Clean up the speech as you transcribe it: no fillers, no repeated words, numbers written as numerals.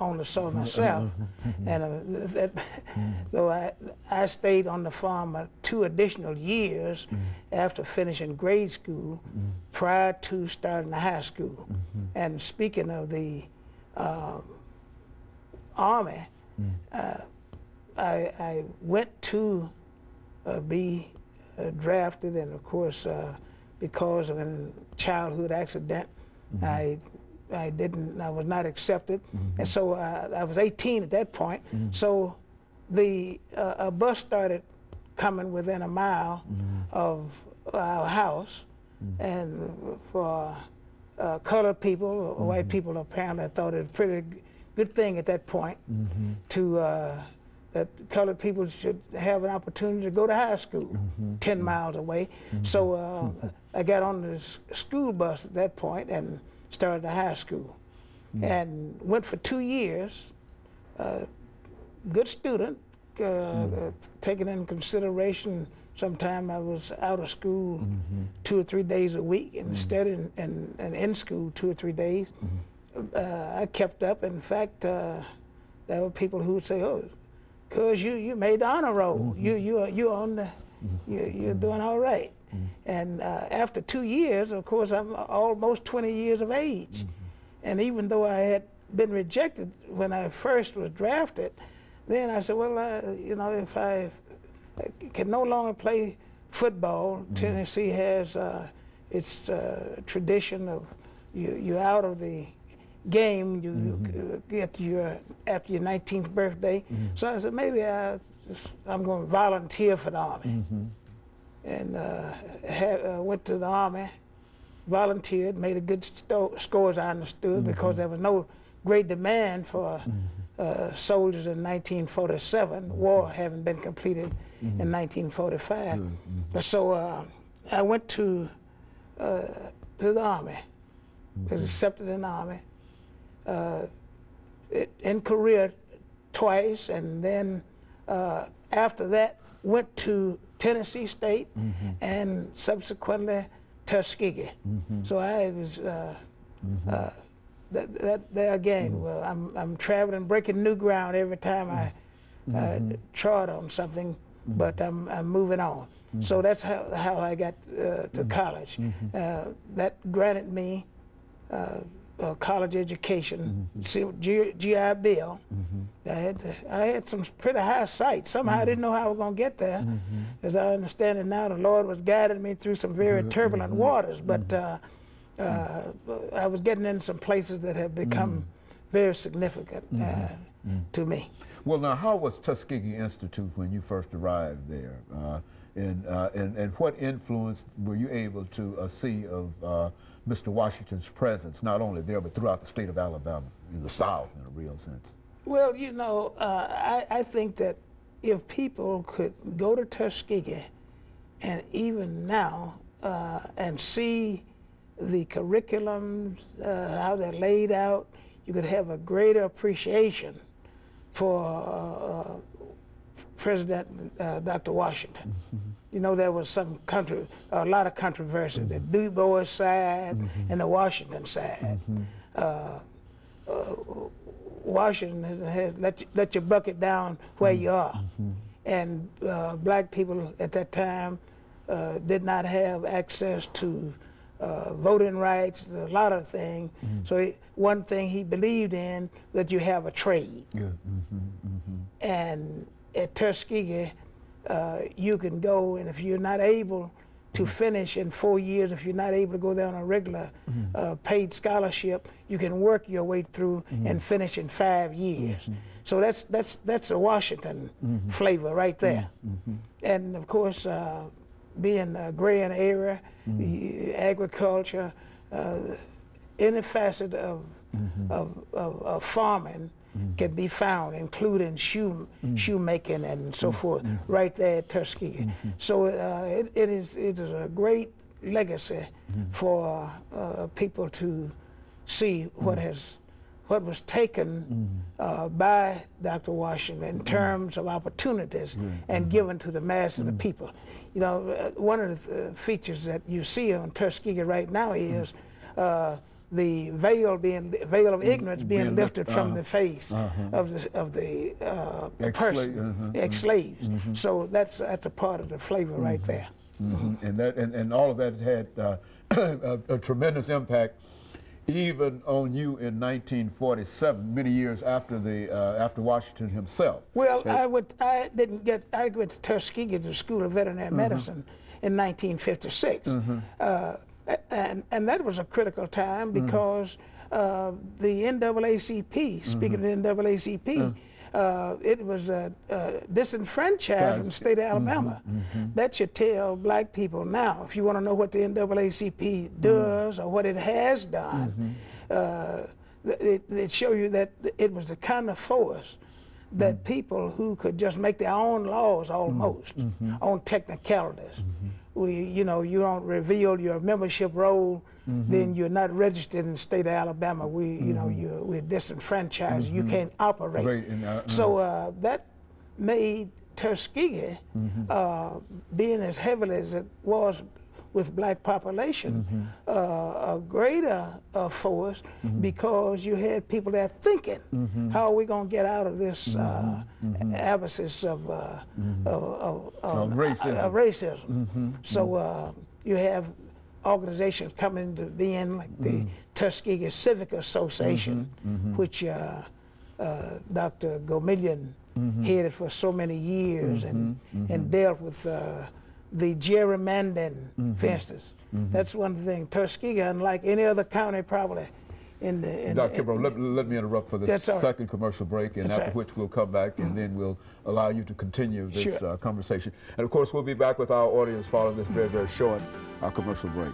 only saw myself. And so I stayed on the farm 2 additional years after finishing grade school prior to starting the high school. And speaking of the Army, I went to be drafted, and of course because of a childhood accident, I was not accepted, and so I was 18 at that point. So a bus started coming within a mile of our house, and for colored people, or white people apparently, I thought it was a pretty good thing at that point to that colored people should have an opportunity to go to high school 10 miles away. So I got on the school bus at that point and started the high school, and went for 2 years. Good student, taking into consideration sometime I was out of school 2 or 3 days a week, and instead and in school 2 or 3 days. I kept up. In fact, there were people who would say, "Oh, cause you made the honor roll. You're on the, you're doing all right." And after 2 years, of course, I'm almost 20 years of age. And even though I had been rejected when I first was drafted, then I said, well, you know, if I can no longer play football, Tennessee has its tradition of you're out of the game, you get after your 19th birthday. So I said, maybe I'm going to volunteer for the Army. And went to the Army, volunteered, made a good score as I understood, because there was no great demand for soldiers in 1947, war having been completed in 1945. So I went to the Army, was accepted in the Army, in Korea twice, and then after that went to Tennessee State and subsequently Tuskegee. So I was there again. Well, I'm traveling, breaking new ground every time I trod on something, but I'm moving on. So that's how I got to college. That granted me college education, GI Bill. I had some pretty high sights. Somehow I didn't know how I was going to get there. As I understand it now, the Lord was guiding me through some very turbulent waters, but I was getting in some places that have become very significant to me. Well, now, how was Tuskegee Institute when you first arrived there? And what influence were you able to see of Mr. Washington's presence, not only there, but throughout the state of Alabama, in the South, in a real sense? Well, you know, I think that if people could go to Tuskegee, and even now, and see the curriculums, how they're laid out, you could have a greater appreciation for President Dr. Washington. You know, there was a lot of controversy, the Du Bois side and the Washington side. Washington has let you bucket down where you are. And black people at that time did not have access to voting rights, a lot of things. So one thing he believed in, that you have a trade. And at Tuskegee, you can go, and if you're not able to finish in 4 years, if you're not able to go there on a regular paid scholarship, you can work your way through and finish in 5 years. So that's a Washington flavor right there. And of course, being a agrarian area, agriculture, any facet of farming can be found, including shoemaking and so forth, right there at Tuskegee. So it is a great legacy for people to see what was taken by Dr. Washington in terms of opportunities and given to the mass of the people. You know, one of the features that you see on Tuskegee right now is the veil of ignorance being lifted from the face of the person, ex-slaves. So that's a part of the flavor right there. And all of that had a tremendous impact, even on you in 1947, many years after after Washington himself. Well, I went to Tuskegee to the School of Veterinary Medicine in 1956, and that was a critical time because the NAACP, speaking of the NAACP, it was disenfranchised from the state of Alabama. That should tell black people now, if you want to know what the NAACP does or what it has done, it shows you that it was the kind of force that people who could just make their own laws almost on technicalities. You don't reveal your membership roll, then you're not registered in the state of Alabama. We're disenfranchised. You can't operate. So that made Tuskegee, being as heavily as it was with black population, a greater force because you had people there thinking, how are we going to get out of this abysses of racism? So you have organizations coming into being like the Tuskegee Civic Association, which Dr. Gomillion headed for so many years and dealt with the gerrymandering, for instance. That's one thing. Tuskegee, unlike any other county probably in the... Dr. Kimbrough, let me interrupt for the second commercial break, and after which we'll come back and then we'll allow you to continue this conversation. And of course, we'll be back with our audience following this very, very short commercial break.